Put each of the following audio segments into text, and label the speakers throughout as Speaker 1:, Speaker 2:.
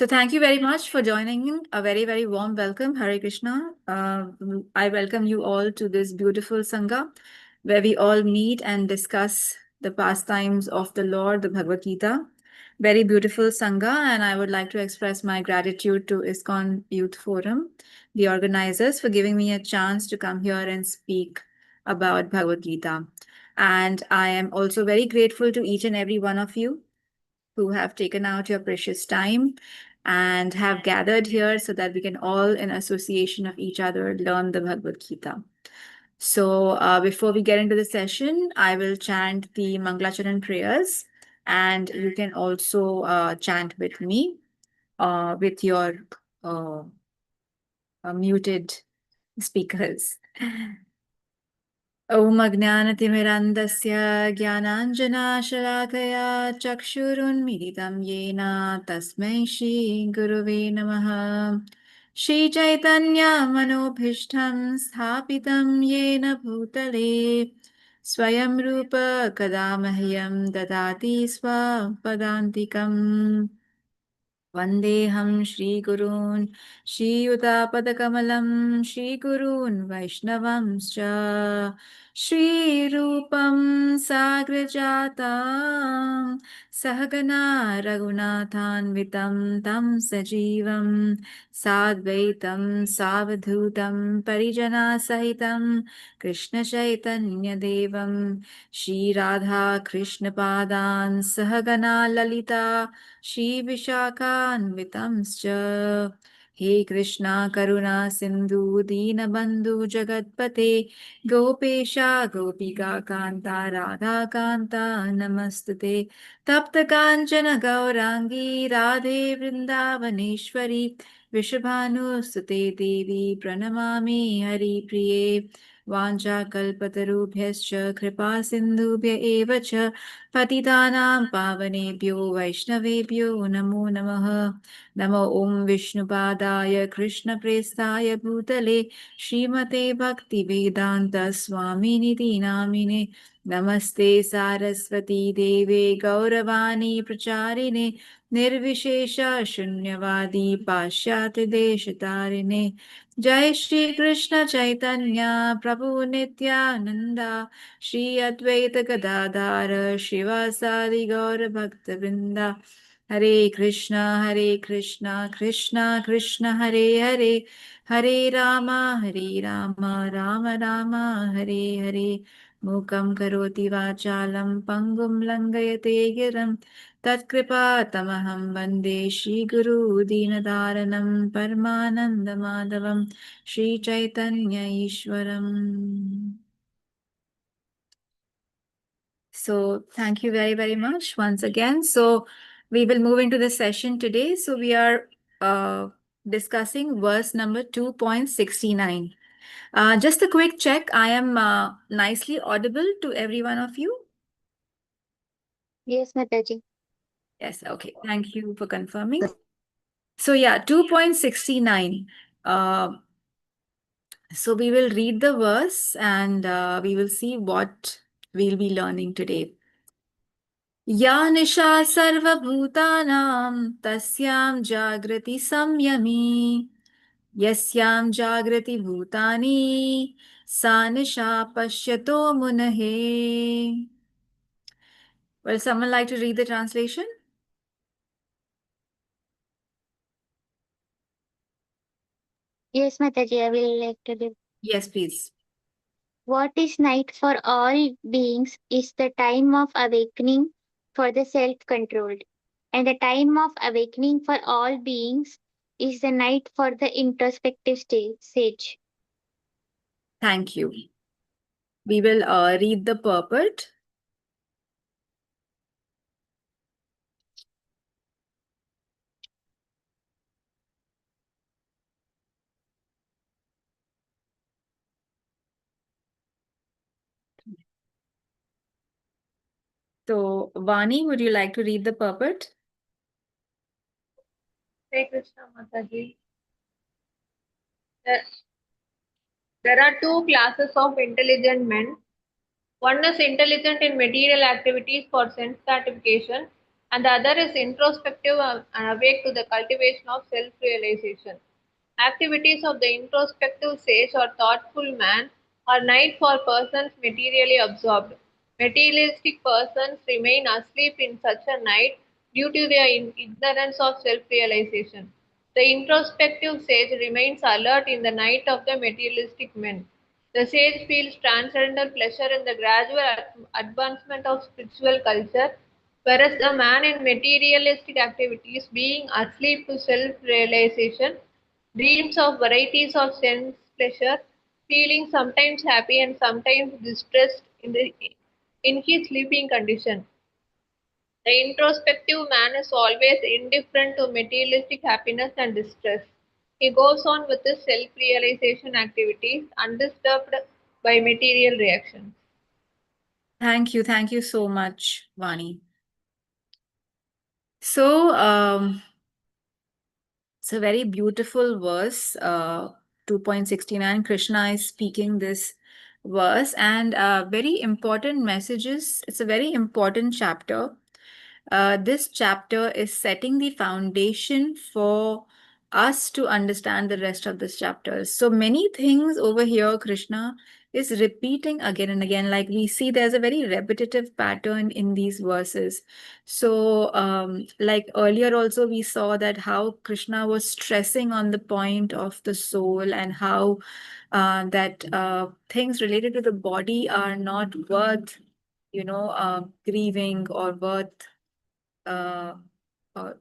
Speaker 1: So thank you very much for joining in. A very, very warm welcome. Hare Krishna. I welcome you all to this beautiful Sangha where we all meet and discuss the pastimes of the Lord, the Bhagavad Gita. Very beautiful Sangha, and I would like to express my gratitude to ISKCON Youth Forum, the organizers, for giving me a chance to come here and speak about Bhagavad Gita. And I am also very grateful to each and every one of you who have taken out your precious time and have gathered here so that we can all, in association of each other, learn the Bhagavad Gita. So before we get into the session, I will chant the Mangalacharan prayers, and you can also chant with me with your uh, muted speakers. ॐ अज्ञानतिमिरन्धस्य ज्ञानाञ्जनाशलाकया चक्षुरुन्मिलितं येन तस्मै श्रीगुरुवे नमः। श्रीचैतन्यमनोभीष्टं स्थापितं येन भूतले स्वयं रूप कदा मह्यं ददाति स्वपदान्तिकम्। वन्देऽहं श्रीगुरून् श्रीयुतापदकमलं श्रीगुरून् वैष्णवंश्च श्रीरूपं साग्रजातां सहगना रघुनाथान्वितं तं सजीवं साद्वैतं सावधूतं परिजनासहितं कृष्णचैतन्यदेवं श्रीराधाकृष्णपादान् सहगना ललिता श्रीविशाखान्वितंश्च हे कृष्णा करुणा सिन्धु दीनबन्धु जगत्पते गोपेशा गोपिका कान्ता राधा कान्ता नमस्तुते तप्त काञ्चन गौराङ्गी राधे वृन्दावनेश्वरी वृषभानुसुते देवी प्रणमामि हरिप्रिये वाञ्छाकल्पतरुभ्यश्च कृपा सिन्धुभ्य एव च पतितानां पावनेभ्यो वैष्णवेभ्यो नमो नमः। नमो ॐ विष्णुपादाय कृष्णप्रेष्ठाय भूतले श्रीमते भक्तिवेदान्त स्वामिनिति नामिने नमस्ते सारस्वती देवे गौरवाणी प्रचारिणे निर्विशेष शून्यवादी पाश्चात्य देशतारिणे जय श्री कृष्ण चैतन्य प्रभु नित्यानंदा श्री अद्वैत गदाधर शिवासादि गौर भक्त वृंदा हरे कृष्णा कृष्णा कृष्ण हरे हरे हरे राम राम राम हरे हरे मूकं करोति वाचालं पंगुं लंघयते गिरं तत्कृपातमहं वन्दे श्रीगुरु दीनदारणं परमानन्दमाधवं Sri Chaitanya ईश्वरम्. So thank you very, very much once again. So we will move into the session today. So we are discussing verse number 2.69. Just a quick check. I am nicely audible to every one of you.
Speaker 2: Yes, Mataji.
Speaker 1: Yes, okay. Thank you for confirming. So yeah, 2.69. So we will read the verse and we will see what we'll be learning today. या निशा सर्वभूतानां तस्यां जागृति संयमी यस्यां जागृति भूतानि सा निशा पश्यतो मुनः. Will someone like to read the translation?
Speaker 2: Yes, Mataji, I will like to do.
Speaker 1: Yes, please.
Speaker 2: What is night for all beings is the time of awakening for the self-controlled, and the time of awakening for all beings is the night for the introspective sage.
Speaker 1: Thank you. We will read the purport. So, Vani, would you like to read the purport?
Speaker 3: Hare Krishna Mataji. There are two classes of intelligent men. One is intelligent in material activities for sense gratification, and the other is introspective and awake to the cultivation of self-realization. Activities of the introspective sage or thoughtful man are night for persons materially absorbed. Materialistic persons remain asleep in such a night due to their ignorance of self-realization. The introspective sage remains alert in the night of the materialistic men. The sage feels transcendental pleasure in the gradual advancement of spiritual culture, whereas the man in materialistic activities, being asleep to self realization, dreams of varieties of sense pleasure, feeling sometimes happy and sometimes distressed in his sleeping condition. The introspective man is always indifferent to materialistic happiness and distress. He goes on with his self realization activities undisturbed by material reactions.
Speaker 1: Thank you so much, Vani. So, it's a very beautiful verse, 2.69. Krishna is speaking this verse, and very important messages. It's a very important chapter. This chapter is setting the foundation for us to understand the rest of this chapter. So many things over here, Krishna is repeating again and again. Like we see, there's a very repetitive pattern in these verses. So, like earlier, also, we saw that how Krishna was stressing on the point of the soul and how that things related to the body are not worth, grieving or worth uh, uh,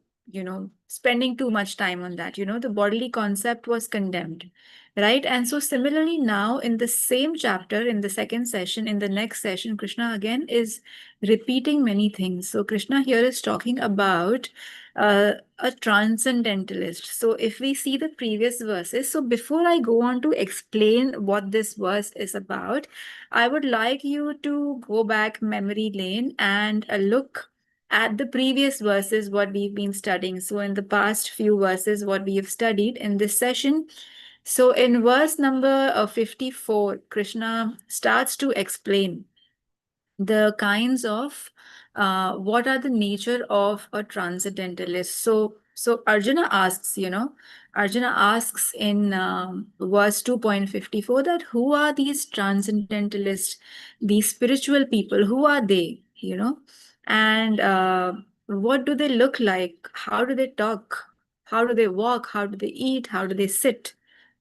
Speaker 1: spending too much time on that. The bodily concept was condemned, right? And so, similarly, now in the same chapter, in the second session, in the next session, Krishna again is repeating many things. So, Krishna here is talking about a transcendentalist. So, if we see the previous verses, so before I go on to explain what this verse is about, I would like you to go back memory lane and look at the previous verses what we've been studying. So in the past few verses what we have studied in this session. So in verse number 54, Krishna starts to explain the kinds of what are the nature of a transcendentalist. So Arjuna asks, Arjuna asks in verse 2.54 that who are these transcendentalists, these spiritual people, who are they, and what do they look like? How do they talk? How do they walk? How do they eat? How do they sit?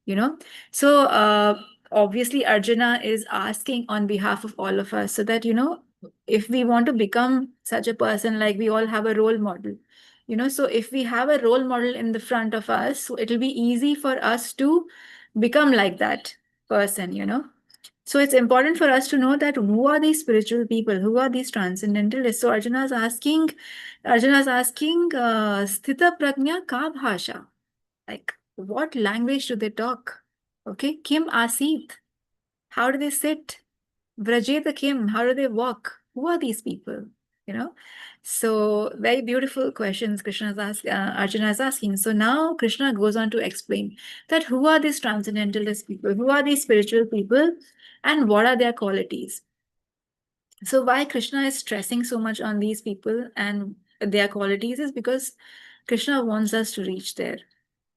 Speaker 1: You know, so obviously Arjuna is asking on behalf of all of us so that, if we want to become such a person, like we all have a role model, so if we have a role model in the front of us, so it'll be easy for us to become like that person. So it's important for us to know that who are these spiritual people, who are these transcendentalists. So Arjuna is asking, Sthita Prajna ka bhasha? Like, what language do they talk? Okay, Kim Asit, how do they sit? Vrajeta Kim, how do they walk? Who are these people? You know, so very beautiful questions Arjuna is asking. So now Krishna goes on to explain that who are these transcendentalist people? Who are these spiritual people? And what are their qualities? So why Krishna is stressing so much on these people and their qualities is because Krishna wants us to reach there.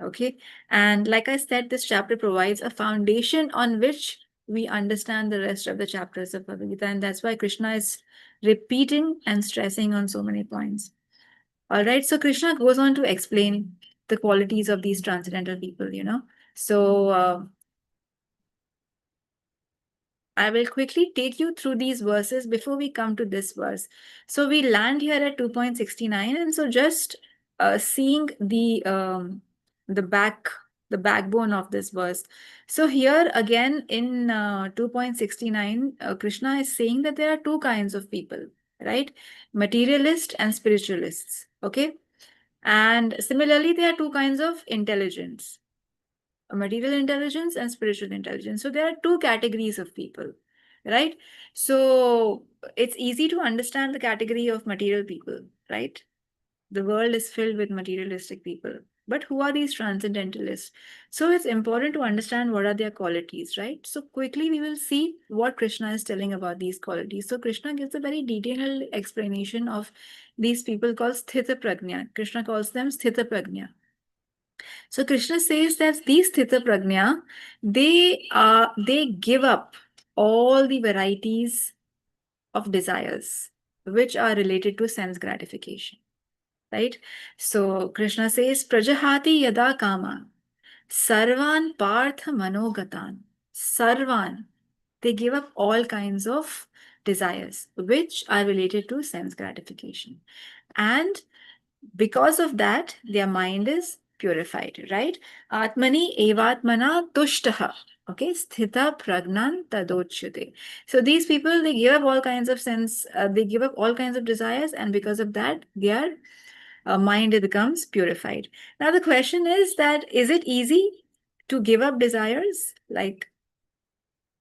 Speaker 1: Okay. And like I said, this chapter provides a foundation on which we understand the rest of the chapters of Bhagavad Gita. And that's why Krishna is repeating and stressing on so many points. All right. So Krishna goes on to explain the qualities of these transcendental people. So I will quickly take you through these verses before we come to this verse. So we land here at 2.69, and so just seeing the backbone of this verse. So here again in 2.69, Krishna is saying that there are two kinds of people, right? Materialist and spiritualists. Okay, and similarly, there are two kinds of intelligence: material intelligence and spiritual intelligence. So there are two categories of people, right? So it's easy to understand the category of material people, right? The world is filled with materialistic people. But who are these transcendentalists? So it's important to understand what are their qualities, right? So quickly we will see what Krishna is telling about these qualities. So Krishna gives a very detailed explanation of these people called Sthita Prajna. Krishna calls them Sthita Prajna. So Krishna says that these Sthita Prajna, they give up all the varieties of desires which are related to sense gratification. Right? So Krishna says, Prajahati yada kama, sarvan partha manogatan, sarvan. They give up all kinds of desires which are related to sense gratification. And because of that, their mind is purified, right? Atmani evatmana tushtaha. Okay, sthita pragnan tadochyate. So these people, they give up all kinds of they give up all kinds of desires, and because of that, their mind becomes purified. Now the question is that, is it easy to give up desires? Like,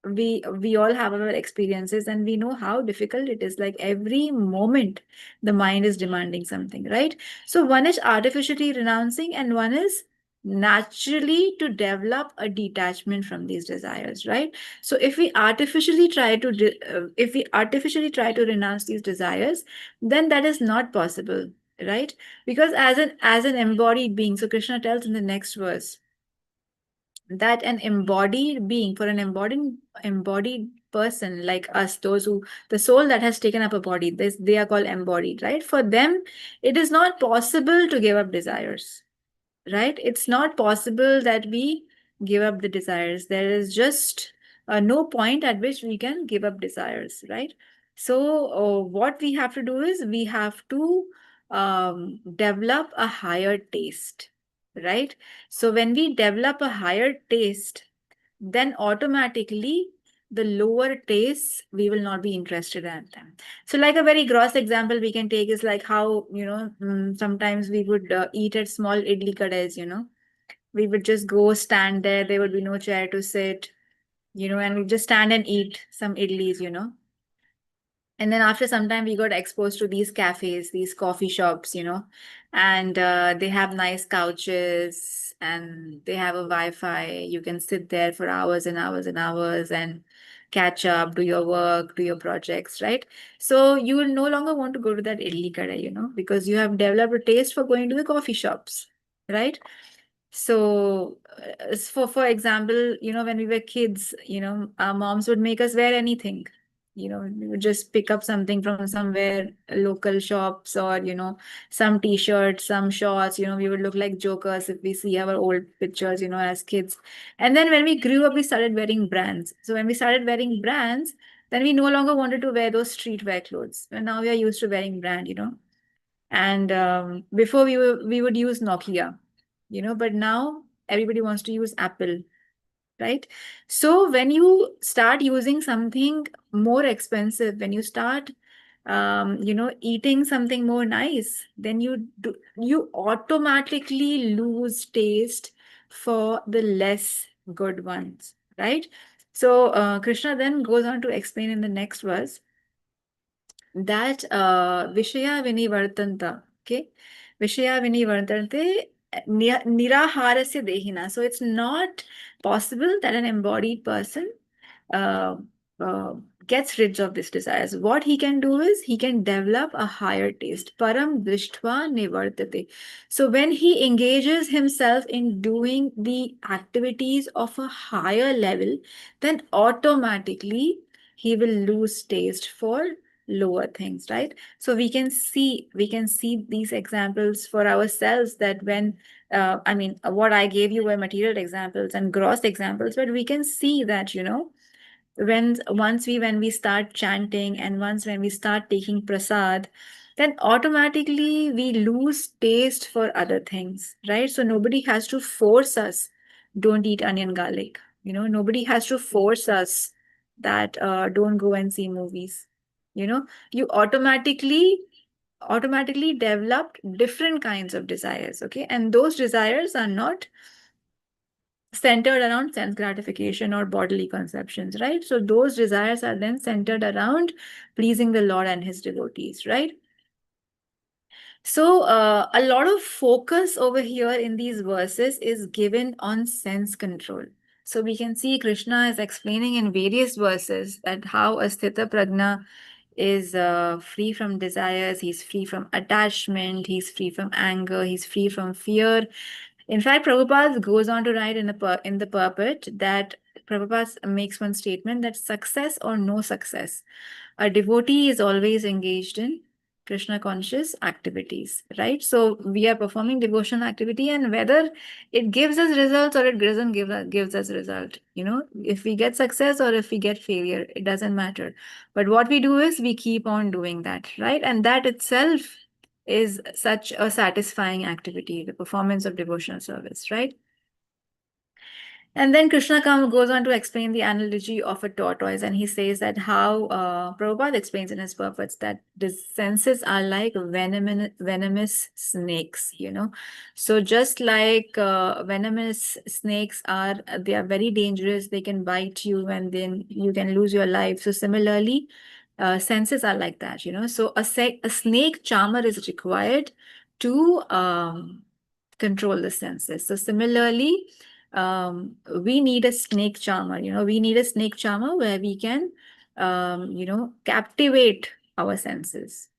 Speaker 1: we all have our experiences and we know how difficult it is. Like every moment the mind is demanding something, right? So one is artificially renouncing and one is naturally to develop a detachment from these desires, right? So if we artificially try to renounce these desires, then that is not possible, right? Because as an embodied being, so Krishna tells in the next verse that an embodied being, for an embodied person like us, those who, the soul that has taken up a body, they are called embodied, right? For them, it is not possible to give up desires, right? It's not possible that we give up the desires. There is just no point at which we can give up desires, right? So what we have to do is we have to develop a higher taste, right? So when we develop a higher taste, then automatically the lower tastes, we will not be interested in them. So like a very gross example we can take is like how, sometimes we would eat at small idli kadais, we would just go stand there would be no chair to sit, and we just stand and eat some idlis, and then after some time we got exposed to these cafes, these coffee shops, and they have nice couches and they have a Wi-Fi. You can sit there for hours and hours and hours and catch up, do your work, do your projects, right? So you will no longer want to go to that idli kada, because you have developed a taste for going to the coffee shops, right? So, for example, when we were kids, our moms would make us wear anything. We would just pick up something from somewhere, local shops, or some t-shirts, some shorts. We would look like jokers if we see our old pictures, as kids. And then when we grew up, we started wearing brands. So when we started wearing brands, then we no longer wanted to wear those streetwear clothes. And now we are used to wearing brand. And before we would use Nokia, but now everybody wants to use Apple, right? So when you start using something more expensive, when you start, eating something more nice, then you automatically lose taste for the less good ones, right? So Krishna then goes on to explain in the next verse that Vishaya Vinivartanta, okay? Vishaya Vinivartante Niraharasya Dehina. So it's not possible that an embodied person uh, uh, gets rid of these desires. What he can do is he can develop a higher taste. Param Drishtva Nivartate. So when he engages himself in doing the activities of a higher level, then automatically he will lose taste for lower things, right? So we can see these examples for ourselves, that when what I gave you were material examples and gross examples, but we can see that when we start chanting, and once when we start taking prasad, then automatically we lose taste for other things, right? So nobody has to force us, don't eat onion garlic, nobody has to force us that don't go and see movies. You automatically developed different kinds of desires, okay? And those desires are not centered around sense gratification or bodily conceptions, right? So those desires are then centered around pleasing the Lord and his devotees, right? So, a lot of focus over here in these verses is given on sense control. So, we can see Krishna is explaining in various verses that how a Sthita Prajna is free from desires, he's free from attachment, he's free from anger, he's free from fear. In fact, Prabhupada goes on to write in the purport that Prabhupada makes one statement that success or no success, a devotee is always engaged in Krishna conscious activities, right? So we are performing devotional activity, and whether it gives us results or it doesn't gives us result, if we get success or if we get failure, it doesn't matter. But what we do is we keep on doing that, right? And that itself is such a satisfying activity, the performance of devotional service, right? And then Krishna goes on to explain the analogy of a tortoise, and he says that how Prabhupada explains in his purports that the senses are like venomous snakes, So just like venomous snakes they are very dangerous. They can bite you, and then you can lose your life. So similarly, senses are like that, So a snake charmer is required to control the senses. So similarly, we need a snake charmer. We need a snake charmer where we can, captivate our senses.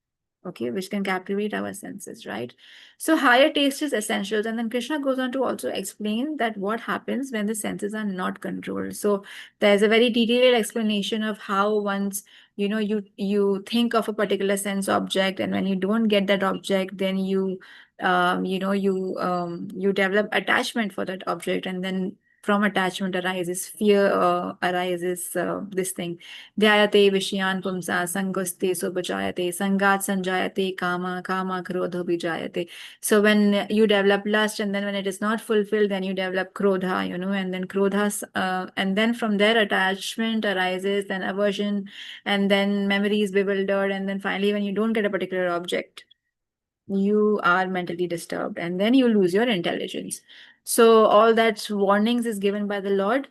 Speaker 1: Okay, which can captivate our senses, right? So higher taste is essential. And then Krishna goes on to also explain that what happens when the senses are not controlled. So there's a very detailed explanation of how once you think of a particular sense object, and when you don't get that object, then you develop attachment for that object, and then from attachment arises fear, arises this thing. Dhyayate Vishyan Pumsa Sangoste Subhajayate Sangat Sanjayate Kama Krodha Bijayate. So when you develop lust, and then when it is not fulfilled, then you develop Krodha, and then Krodha, and then from there attachment arises, then aversion, and then memory is bewildered, and then finally when you don't get a particular object, you are mentally disturbed, and then you lose your intelligence. So all that warnings is given by the Lord.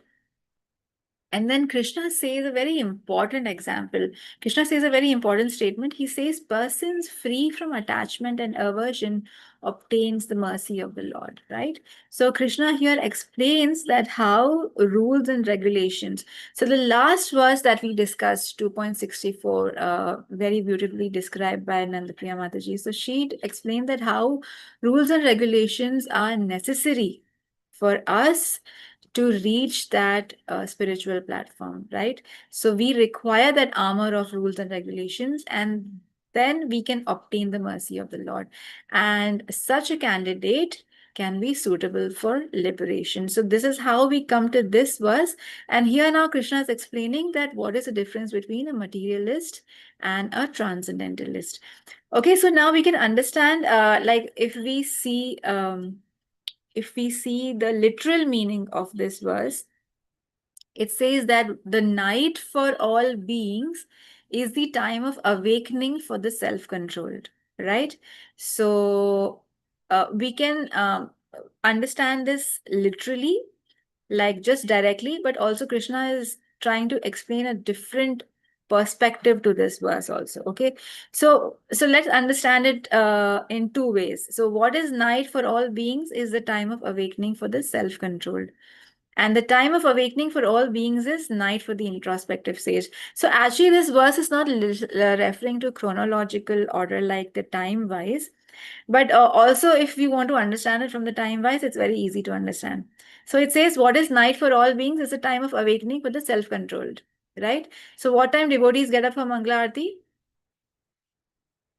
Speaker 1: And then Krishna says a very important example. Krishna says a very important statement. He says, persons free from attachment and aversion obtains the mercy of the Lord, right? So Krishna here explains that how rules and regulations. So the last verse that we discussed, 2.64, very beautifully described by Nandapriya Mataji. So she explained that how rules and regulations are necessary for us to reach that spiritual platform, right? So we require that armor of rules and regulations, and then we can obtain the mercy of the Lord. And such a candidate can be suitable for liberation. So this is how we come to this verse. And here now Krishna is explaining that what is the difference between a materialist and a transcendentalist. Okay, so now we can understand, like if we see the literal meaning of this verse, it says that the night for all beings is the time of awakening for the self-controlled, right? So we can understand this literally, like just directly, but also Krishna is trying to explain a different perspective to this verse also. Okay, so let's understand it in two ways. So what is night for all beings is the time of awakening for the self-controlled, and the time of awakening for all beings is night for the introspective sage. So actually this verse is not referring to chronological order like the time wise, but also if we want to understand it from the time wise, it's very easy to understand. So it says what is night for all beings is a time of awakening for the self-controlled, right? So what time devotees get up for Mangala Aarti?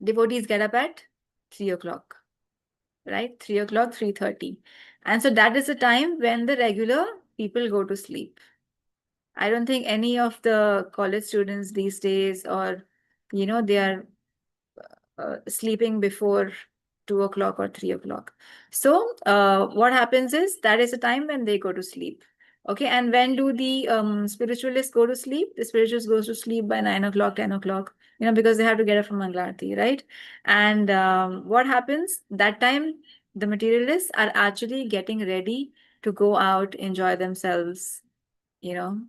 Speaker 1: Devotees get up at 3 o'clock, right? 3 o'clock, 3:30. And so that is the time when the regular people go to sleep. I don't think any of the college students these days, or, they are sleeping before 2 o'clock or 3 o'clock. So what happens is that is the time when they go to sleep. Okay, and when do the spiritualists go to sleep? The spiritualists goes to sleep by 9 o'clock, 10 o'clock, because they have to get up from Mangalarti, right? And what happens that time? The materialists are actually getting ready to go out, enjoy themselves, you know,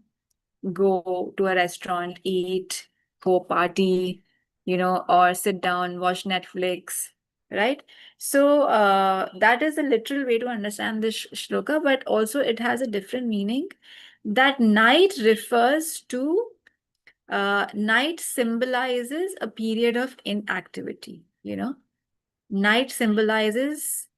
Speaker 1: go to a restaurant, eat, go party, or sit down, watch Netflix, right? So that is the literal way to understand this shloka, but also it has a different meaning. That night refers to night symbolizes a period of inactivity, you know. Night symbolizes,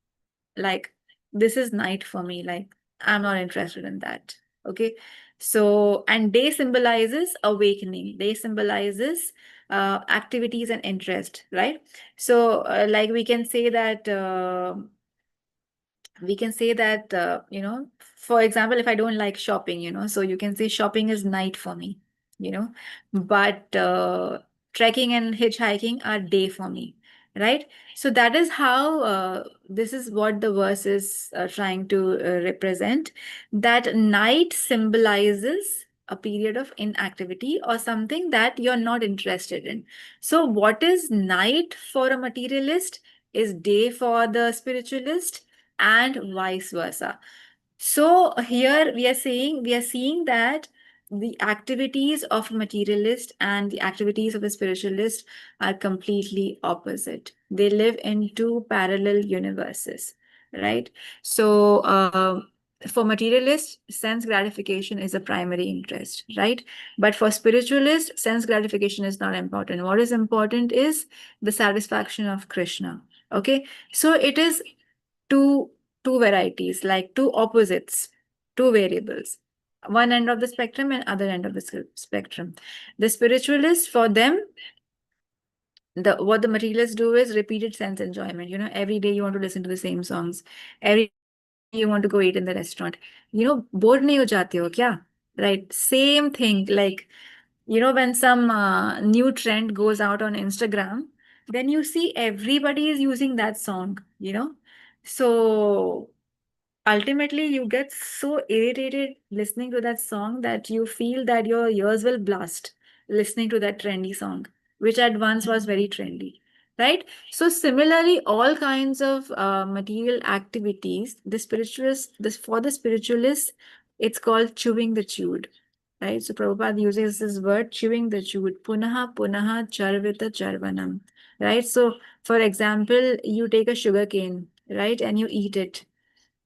Speaker 1: like, this is night for me, like I'm not interested in that. Okay. So, and day symbolizes awakening, day symbolizes activities and interest, right? So like we can say that for example, if I don't like shopping, so you can say shopping is night for me, you know but trekking and hitchhiking are day for me, right? So that is how this is what the verse is trying to represent, that night symbolizes a period of inactivity or something that you're not interested in. So what is night for a materialist is day for the spiritualist, and vice versa. So here we are seeing that the activities of a materialist and the activities of a spiritualist are completely opposite. They live in two parallel universes, right? So for materialists, sense gratification is a primary interest, right? But for spiritualists, sense gratification is not important. What is important is the satisfaction of Krishna. Okay, so it is two two varieties, like two opposites, two variables, one end of the spectrum and other end of the spectrum. The spiritualists, for them, the what the materialists do is repeated sense enjoyment. Every day you want to listen to the same songs, every day you want to go eat in the restaurant. Bored nahi ho jate ho kya? Right, same thing. Like, when some new trend goes out on Instagram, then you see everybody is using that song. So ultimately you get so irritated listening to that song that you feel that your ears will blast listening to that trendy song, which at once was very trendy, right? So similarly, all kinds of material activities, the spiritualists, this for the spiritualists, it's called chewing the chewed, right? So Prabhupada uses this word, chewing the chewed, punaha punaha charvita charvanam, right? So for example, you take a sugar cane, right, and you eat it,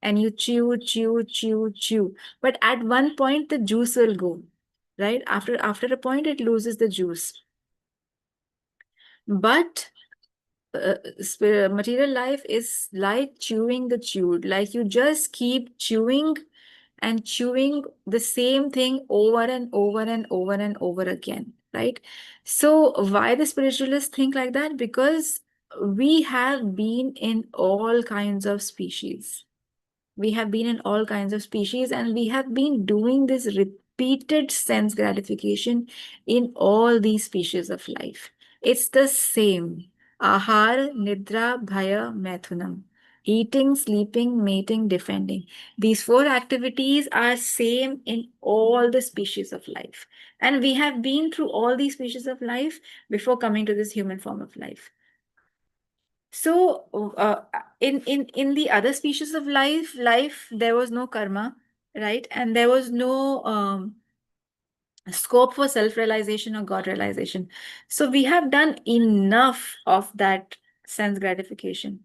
Speaker 1: and you chew, chew, chew, chew. But at one point, the juice will go, right? After a point, it loses the juice. But material life is like chewing the chewed. Like you just keep chewing and chewing the same thing over and over and over and over again, right? So why the spiritualists think like that? Because we have been in all kinds of species. We have been in all kinds of species, and we have been doing this repeated sense gratification in all these species of life. It's the same. Ahar, Nidra, Bhaya, Methunam. Eating, sleeping, mating, defending. These four activities are same in all the species of life. And we have been through all these species of life before coming to this human form of life. So, in the other species of life there was no karma, right? And there was no scope for self-realization or God realization. So we have done enough of that sense gratification.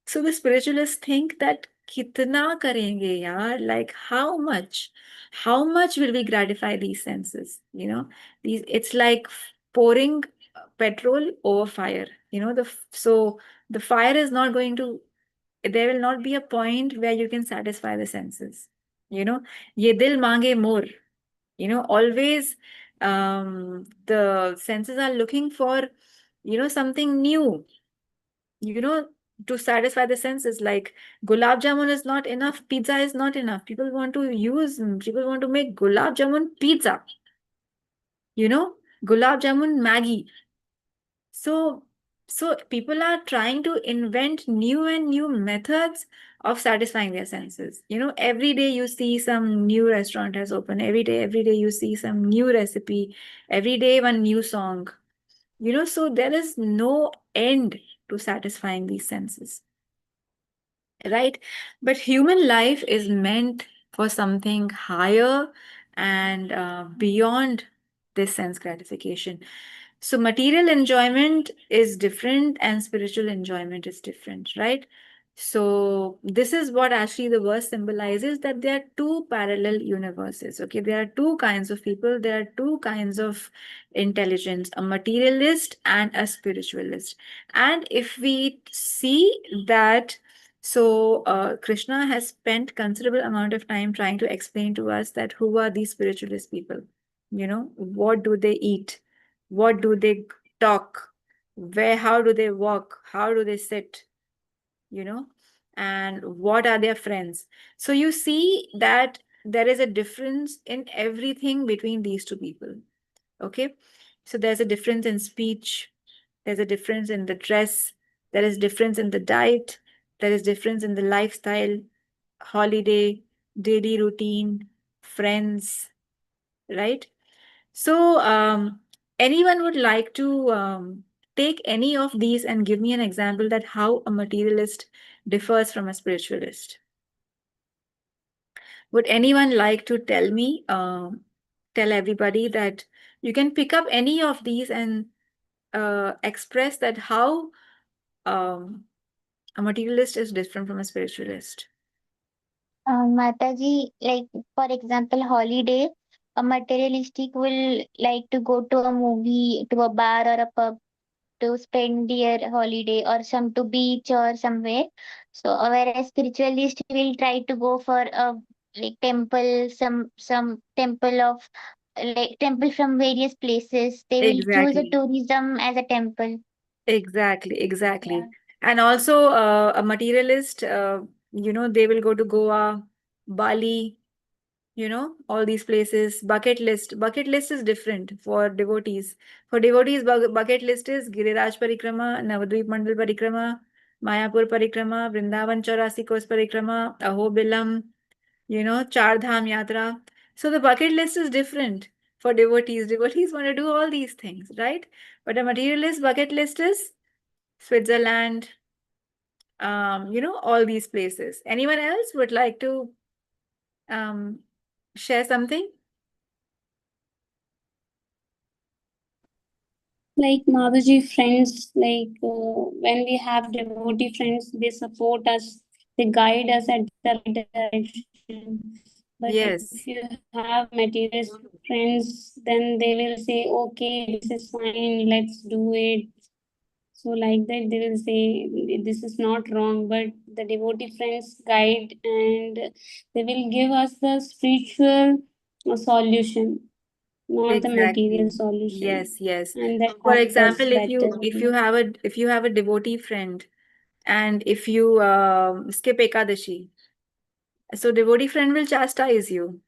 Speaker 1: So the spiritualists think that kitna karenge yaar, like how much will we gratify these senses? It's like pouring petrol over fire. So the fire is not going to, there will not be a point where you can satisfy the senses. Ye dil mange more. Always the senses are looking for, something new, you know, to satisfy the senses. Like gulab jamun is not enough, pizza is not enough. People want to make gulab jamun pizza, gulab jamun Maggie. So, so people are trying to invent new and new methods of satisfying their senses. Every day you see some new restaurant has opened. Every day you see some new recipe. Every day one new song. So there is no end to satisfying these senses, right? But human life is meant for something higher and beyond this sense gratification. So material enjoyment is different and spiritual enjoyment is different, right? So this is what actually the verse symbolizes, that there are two parallel universes. Okay, there are two kinds of people, there are two kinds of intelligence, a materialist and a spiritualist. And if we see that, so Krishna has spent considerable amount of time trying to explain to us that who are these spiritualist people, what do they eat, what do they talk, how do they walk, how do they sit, you know and what are their friends. So you see that there is a difference in everything between these two people. Okay, so there's a difference in speech, there's a difference in the dress, there is difference in the diet, there is difference in the lifestyle, holiday, daily routine, friends, right? So, anyone would like to take any of these and give me an example that how a materialist differs from a spiritualist? Would anyone like to tell me, tell everybody that you can pick up any of these and express that how a materialist is different from a spiritualist?
Speaker 2: Mataji, like for example, holiday, a materialistic will like to go to a movie, to a bar or a pub to spend their holiday or some to beach or somewhere. So whereas spiritualist will try to go for a like temple, some temple of like temple from various places. They will choose a
Speaker 1: Exactly.
Speaker 2: tourism as a temple.
Speaker 1: Exactly, exactly.
Speaker 2: Yeah.
Speaker 1: And also, a materialist, they will go to Goa, Bali, all these places. Bucket list is different for devotees. For devotees, bucket list is Giriraj Parikrama, Navadvip Mandal Parikrama, Mayapur Parikrama, Vrindavan Chaurasi Kos Parikrama, Ahobilam, Char Dham Yatra. So the bucket list is different for devotees. Devotees want to do all these things, right? But a materialist bucket list is Switzerland, all these places. Anyone else would like to um, share something?
Speaker 4: Like Madhuji friends, when we have devotee friends, they support us, they guide us at the right direction. But if you
Speaker 1: Yes,
Speaker 4: have materialist friends, then they will say, okay, this is fine, let's do it. So like that, they will say this is not wrong, but the devotee friends guide and they will give us the spiritual solution, not the material
Speaker 1: exactly.
Speaker 4: solution,
Speaker 1: Yes, yes.
Speaker 4: and that
Speaker 1: For
Speaker 4: helps us
Speaker 1: example,
Speaker 4: better.
Speaker 1: if you have a devotee friend, and if you skip Ekadashi, so devotee friend will chastise you.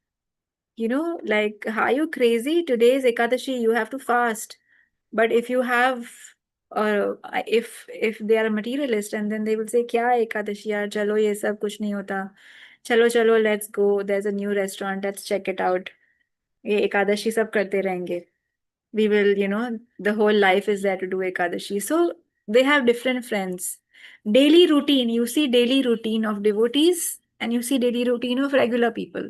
Speaker 1: Like, are you crazy? Today is Ekadashi, you have to fast. But if you have, if they are a materialist, and then they will say, "Kya hai Ekadashi yaar? Chalo, ye sab kuch nahi hota. Chalo, chalo, let's go. There's a new restaurant. Let's check it out. Ye Ekadashi sab karte rahenge. We will, the whole life is there to do Ekadashi." So they have different friends. Daily routine. You see daily routine of devotees, and you see daily routine of regular people.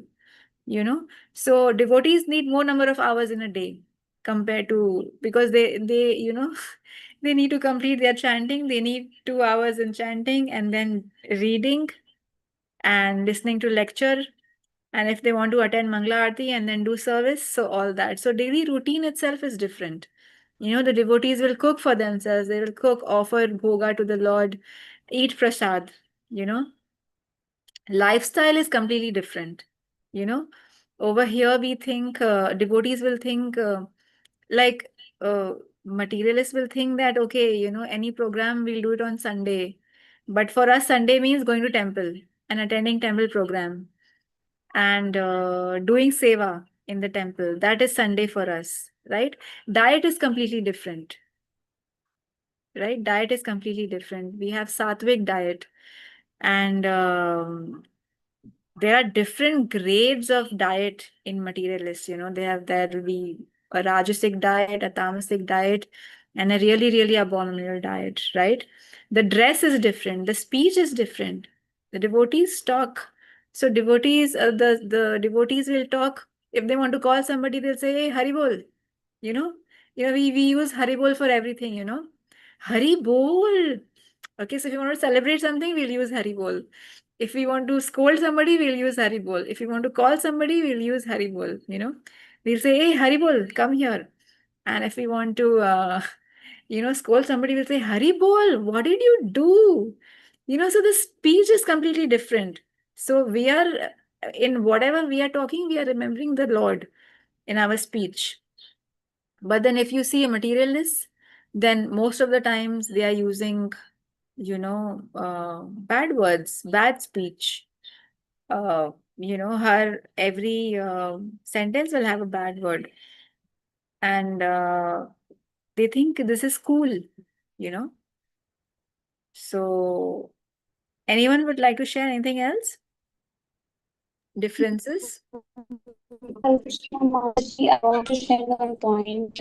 Speaker 1: you know so devotees need more number of hours in a day, compared to, because they they need to complete their chanting. They need 2 hours in chanting, and then reading and listening to lecture, and if they want to attend Mangla Aarti and then do service, so all that. So daily routine itself is different. The devotees will cook for themselves, they will cook, offer bhoga to the Lord, eat prasad. you know Lifestyle is completely different. you know Over here we think, devotees will think, like, uh, materialists will think that, okay, any program we'll do it on Sunday. But for us, Sunday means going to temple and attending temple program, and doing seva in the temple. That is Sunday for us, right? Diet is completely different. Right, diet is completely different. We have sattvic diet, and there are different grades of diet in materialists. There will be a rajasic diet, a tamasic diet, and a really, really abominable diet, right? The dress is different, the speech is different. The devotees talk. So devotees, the devotees will talk. If they want to call somebody, they'll say, "Hey, Hari bol." You know, we use Hari Bol for everything, Hari Bol. Okay, so if you want to celebrate something, we'll use Hari Bol. If we want to scold somebody, we'll use Hari Bol. If we want to call somebody, we'll use Hari Bol, We'll say, hey, Hari Bol, come here. And if we want to, scold somebody, we'll say, Hari Bol, what did you do? So the speech is completely different. So we are, in whatever we are talking, we are remembering the Lord in our speech. But then if you see a materialist, then most of the times they are using, bad words, bad speech. Her every sentence will have a bad word. And they think this is cool, you know. So anyone would like to share anything else? Differences?
Speaker 4: Krishna Maharshi, I want to share one point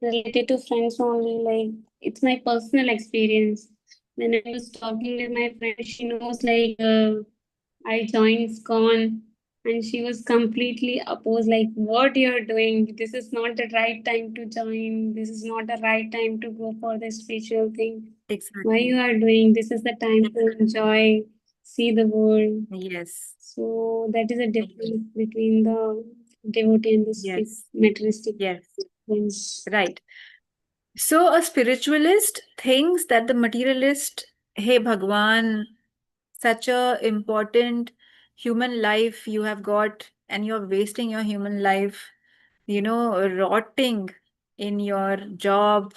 Speaker 4: related to friends only. Like, it's my personal experience. When I was talking with my friend, she knows I joined SCON, and she was completely opposed. Like, what you're doing? This is not the right time to join. This is not the right time to go for the spiritual thing. Why
Speaker 1: Exactly.
Speaker 4: you are doing? This is the time to enjoy, see the world.
Speaker 1: Yes.
Speaker 4: So that is a difference between the devotee and the
Speaker 1: Yes.
Speaker 4: materialistic
Speaker 1: Yes.
Speaker 4: friends.
Speaker 1: Right. So a spiritualist thinks that the materialist, hey Bhagwan, such a important human life you have got, and you're wasting your human life, rotting in your job,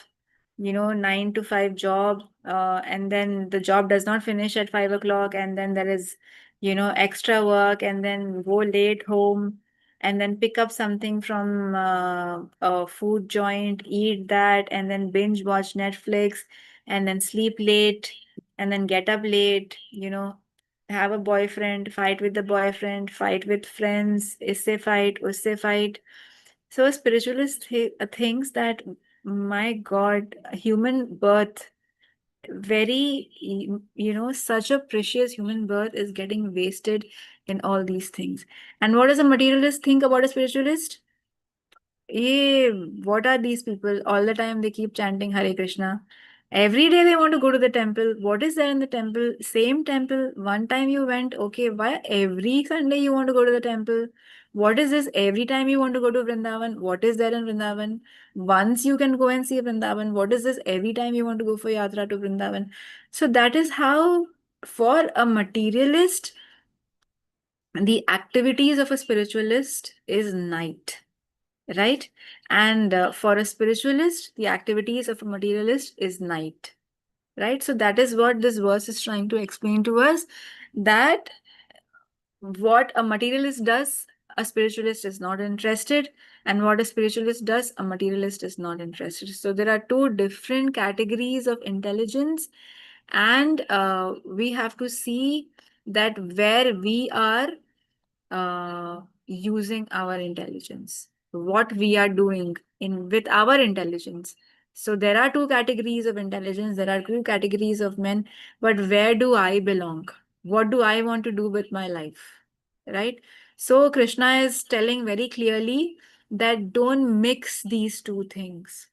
Speaker 1: 9 to 5 job, and then the job does not finish at 5 o'clock, and then there is, extra work, and then go late home, and then pick up something from a food joint, eat that, and then binge watch Netflix, and then sleep late, and then get up late, have a boyfriend, fight with the boyfriend, fight with friends, isse fight, usse fight. So a spiritualist thinks that, my God, human birth, very, such a precious human birth is getting wasted in all these things. And what does a materialist think about a spiritualist? What are these people? All the time they keep chanting Hare Krishna. Every day they want to go to the temple. What is there in the temple? Same temple. One time you went, okay, why every Sunday you want to go to the temple? What is this? Every time you want to go to Vrindavan, what is there in Vrindavan? Once you can go and see Vrindavan, what is this? Every time you want to go for yatra to Vrindavan. So that is how, for a materialist, the activities of a spiritualist is night. Right? And for a spiritualist, the activities of a materialist is night. Right? So that is what this verse is trying to explain to us, that what a materialist does, a spiritualist is not interested, and what a spiritualist does, a materialist is not interested. So there are two different categories of intelligence, and we have to see that where we are using our intelligence, what we are doing in with our intelligence. So there are two categories of intelligence, there are two categories of men, but where do I belong? What do I want to do with my life? Right? So Krishna is telling very clearly that don't mix these two things.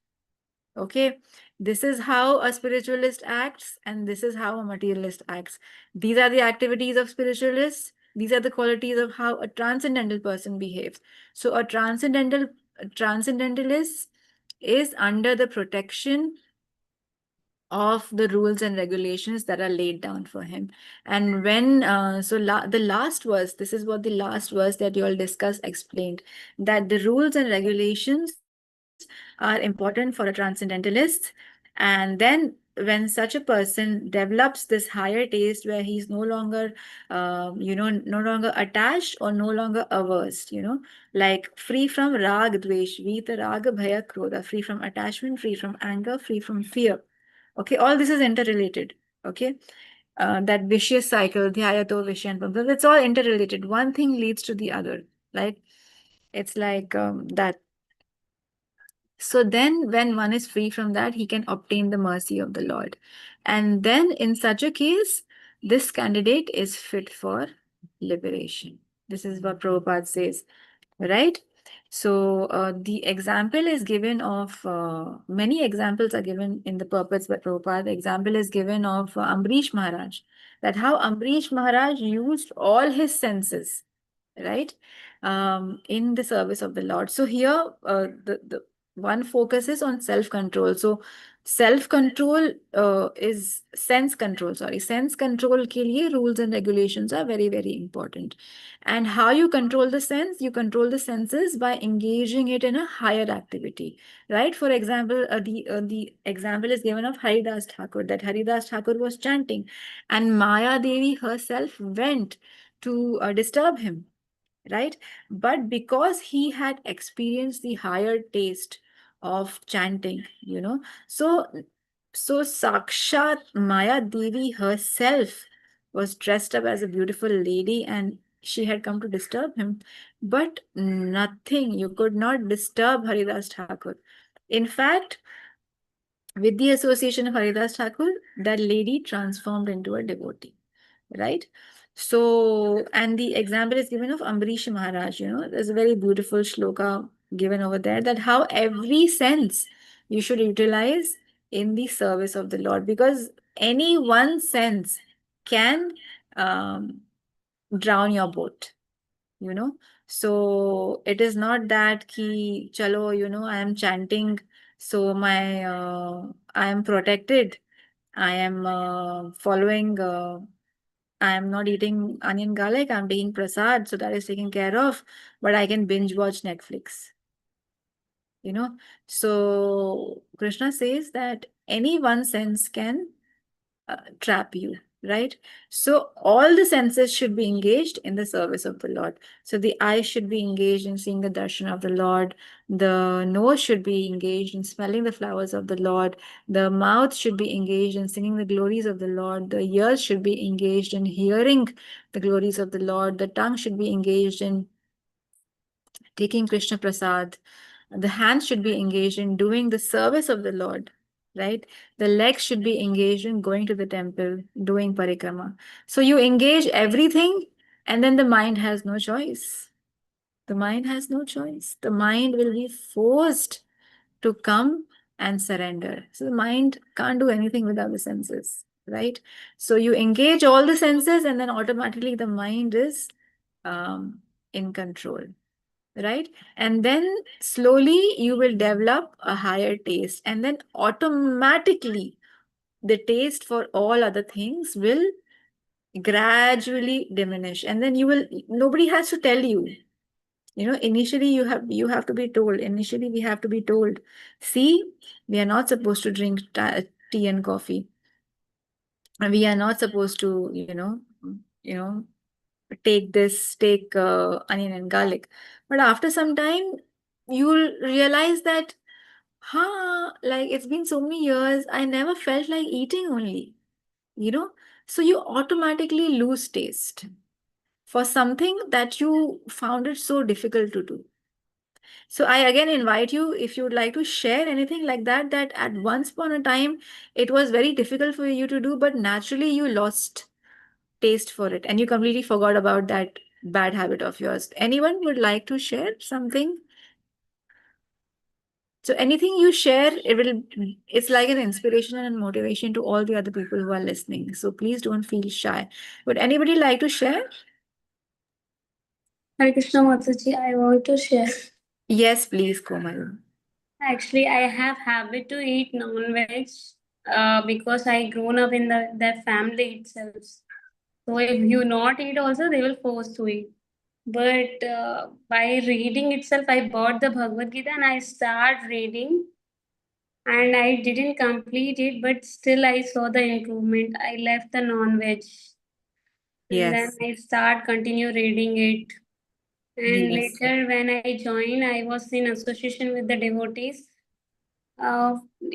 Speaker 1: Okay, this is how a spiritualist acts, and this is how a materialist acts. These are the activities of spiritualists. These are the qualities of how a transcendental person behaves. So a transcendentalist is under the protection of the rules and regulations that are laid down for him. And when the last verse, this is what the last verse that you all discussed explained, that the rules and regulations are important for a transcendentalist. And then when such a person develops this higher taste, where he's no longer no longer attached or no longer averse, like free from rag dvesh, vita raga bhaya krodha, free from attachment, free from anger, free from fear. Okay, all this is interrelated. Okay, that vicious cycle, dhyato vishyan, it's all interrelated. One thing leads to the other, right? It's like that. So then, when one is free from that, he can obtain the mercy of the Lord. And then, in such a case, this candidate is fit for liberation. This is what Prabhupada says, right? So the example is given of many examples are given in the purports by Prabhupada. The example is given of Ambrish Maharaj, that how Ambrish Maharaj used all his senses, right, in the service of the Lord. So here the one focuses on self-control. So self-control is sense control. Sorry, sense control के लिए rules and regulations are very, very important. And how you control the sense? You control the senses by engaging it in a higher activity, right? For example, the example is given of Haridas Thakur, that Haridas Thakur was chanting, and Maya Devi herself went to disturb him, right? But because he had experienced the higher taste of chanting, so Sakshat Maya Devi herself was dressed up as a beautiful lady and she had come to disturb him. But nothing, you could not disturb Haridas Thakur. In fact, with the association of Haridas Thakur, that lady transformed into a devotee, right? So, and the example is given of Ambarish Maharaj, there's a very beautiful shloka given over there, that how every sense you should utilize in the service of the Lord, because any one sense can um, drown your boat, you know. So it is not that ki chalo, I am chanting, so I am protected, I am following I am not eating onion garlic, I'm taking prasad, so that is taken care of, but I can binge watch Netflix, you know. So Krishna says that any one sense can trap you, right? So all the senses should be engaged in the service of the Lord. So the eye should be engaged in seeing the darshan of the Lord. The nose should be engaged in smelling the flowers of the Lord. The mouth should be engaged in singing the glories of the Lord. The ears should be engaged in hearing the glories of the Lord. The tongue should be engaged in taking Krishna Prasad. The hands should be engaged in doing the service of the Lord, right? The legs should be engaged in going to the temple, doing parikrama. So you engage everything, and then the mind has no choice. The mind has no choice. The mind will be forced to come and surrender. So the mind can't do anything without the senses, right? So you engage all the senses, and then automatically the mind is in control, right? And then slowly you will develop a higher taste, and then automatically the taste for all other things will gradually diminish, and then nobody has to tell you. Initially you have to be told. Initially we have to be told, see, we are not supposed to drink tea and coffee, and we are not supposed to you know take onion and garlic. But after some time, you'll realize that, like it's been so many years, I never felt like eating only, you know. So you automatically lose taste for something that you found it so difficult to do. So I again invite you, if you would like to share anything like that, that at once upon a time it was very difficult for you to do, but naturally you lost taste for it and you completely forgot about that bad habit of yours. Anyone would like to share something? So anything you share, it's like an inspiration and motivation to all the other people who are listening. So please don't feel shy. Would anybody like to share?
Speaker 4: Hare Krishna Mataji, I want to share.
Speaker 1: Yes, please, Komal.
Speaker 4: Actually, I have habit to eat non-veg because I grown up in that family itself. So if you not eat also, they will force to eat. But by reading itself, I bought the Bhagavad Gita and I start reading, and I didn't complete it, but still I saw the improvement. I left the non-veg, and then
Speaker 1: Yes.
Speaker 4: I start continue reading it. And
Speaker 1: Yes.
Speaker 4: later, when I joined, I was in association with the devotees.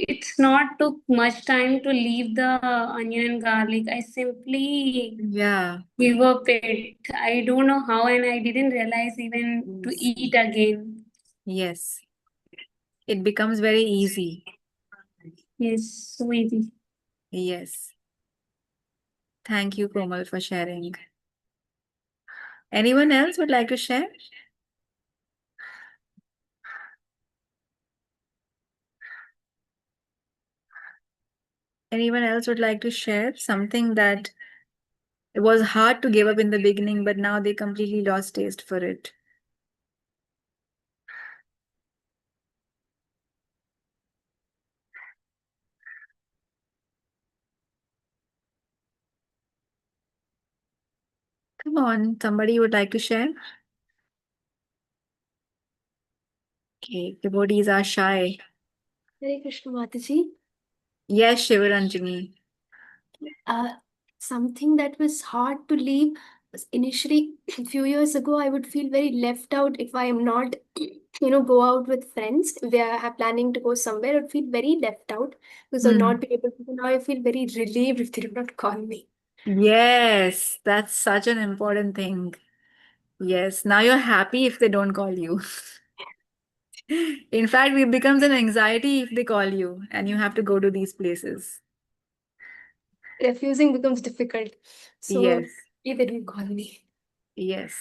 Speaker 4: It's not took much time to leave the onion and garlic. I simply
Speaker 1: Yeah.
Speaker 4: give up it. I don't know how, and I didn't realize even to
Speaker 1: Yes.
Speaker 4: eat again.
Speaker 1: Yes. It becomes very easy.
Speaker 4: Yes, so easy.
Speaker 1: Yes. Thank you, Komal, for sharing. Anyone else would like to share? Anyone else would like to share something that it was hard to give up in the beginning, but now they completely lost taste for it? Come on, somebody would like to share? Okay, devotees are shy.
Speaker 5: Hare Krishna Mataji.
Speaker 1: Yes, Shivaranjani.
Speaker 5: Something that was hard to leave was initially a few years ago. I would feel very left out if I am not, go out with friends. If they are planning to go somewhere, I would feel very left out because I'll not be able to. Now I feel very relieved if they do not call me.
Speaker 1: Yes, that's such an important thing. Yes, now you're happy if they don't call you. In fact, it becomes an anxiety if they call you and you have to go to these places.
Speaker 5: Refusing becomes difficult. So
Speaker 1: Yes,
Speaker 5: if they don't call me.
Speaker 1: yes,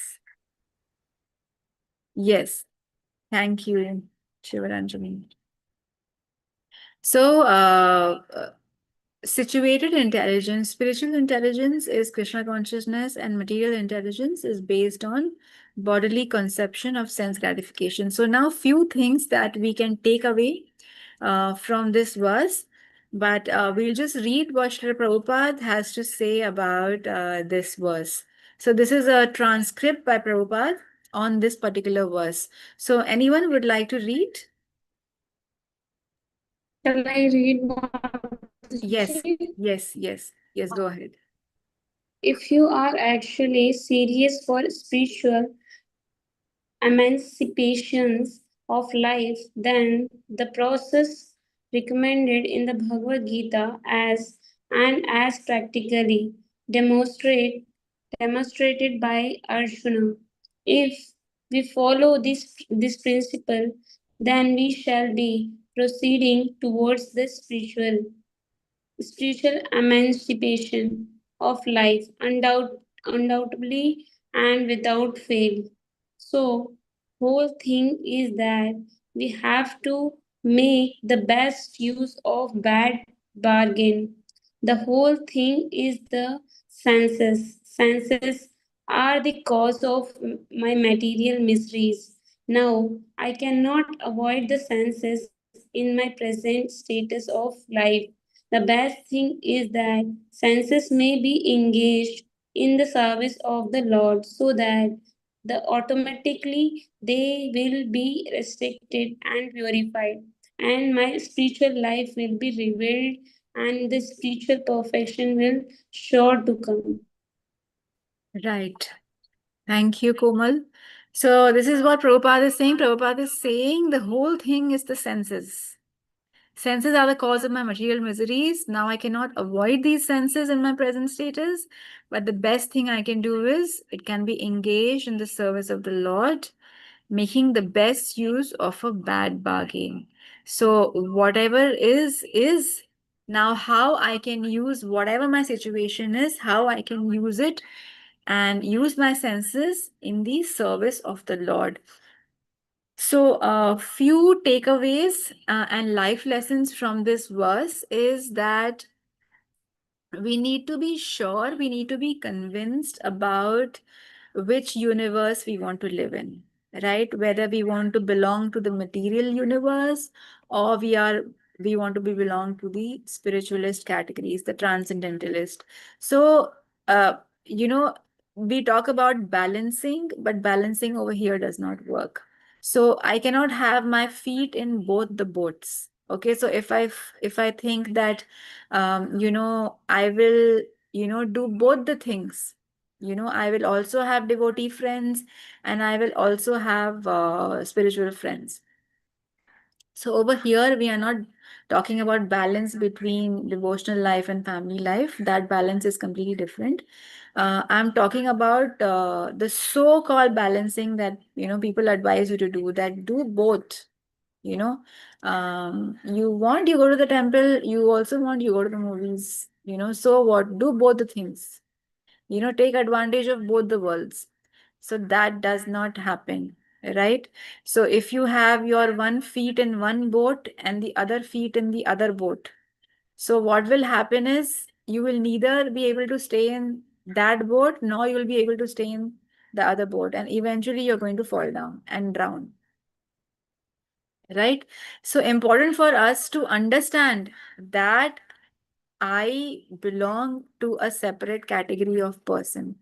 Speaker 1: yes. Thank you, Shivaranjani. So, situated intelligence, spiritual intelligence is Krishna consciousness, and material intelligence is based on bodily conception of sense gratification. So now few things that we can take away from this verse, but we'll just read what Srila Prabhupada has to say about this verse. So this is a transcript by Prabhupada on this particular verse. So anyone would like to read?
Speaker 4: Shall I read what?
Speaker 1: Yes, yes, go ahead.
Speaker 4: If you are actually serious for spiritual emancipations of life, then the process recommended in the Bhagavad Gita as practically demonstrated by Arjuna. If we follow this principle, then we shall be proceeding towards the spiritual emancipation of life, undoubtedly and without fail. So, whole thing is that we have to make the best use of bad bargain. The whole thing is the senses. Senses are the cause of my material miseries. Now, I cannot avoid the senses in my present status of life. The best thing is that senses may be engaged in the service of the Lord so that automatically they will be restricted and purified, and my spiritual life will be revealed, and the spiritual perfection will sure to come.
Speaker 1: Right. Thank you, Komal. So this is what Prabhupada is saying. Prabhupada is saying the whole thing is the senses. Senses are the cause of my material miseries. Now I cannot avoid these senses in my present status, but the best thing I can do is it can be engaged in the service of the Lord, making the best use of a bad bargain. So whatever is. Now how I can use whatever my situation is, how I can use it and use my senses in the service of the Lord. So, a few takeaways and life lessons from this verse is that we need to be sure, we need to be convinced about which universe we want to live in, right? Whether we want to belong to the material universe or we want to belong to the spiritualist categories, the transcendentalist. So, uh, you know, we talk about balancing, but balancing over here does not work. So I cannot have my feet in both the boats. Okay, so if I think that I will do both the things. I will also have devotee friends and I will also have spiritual friends. So over here we are not talking about balance between devotional life and family life. That balance is completely different. I'm talking about the so-called balancing that people advise you to do, that do both. You go to the temple, you also want you go to the movies. So what, do both the things. Take advantage of both the worlds. So that does not happen, right? So if you have your one feet in one boat and the other feet in the other boat, So what will happen is you will neither be able to stay in that boat, nor you will be able to stay in the other boat, and eventually you're going to fall down and drown. Right? So important for us to understand that I belong to a separate category of person.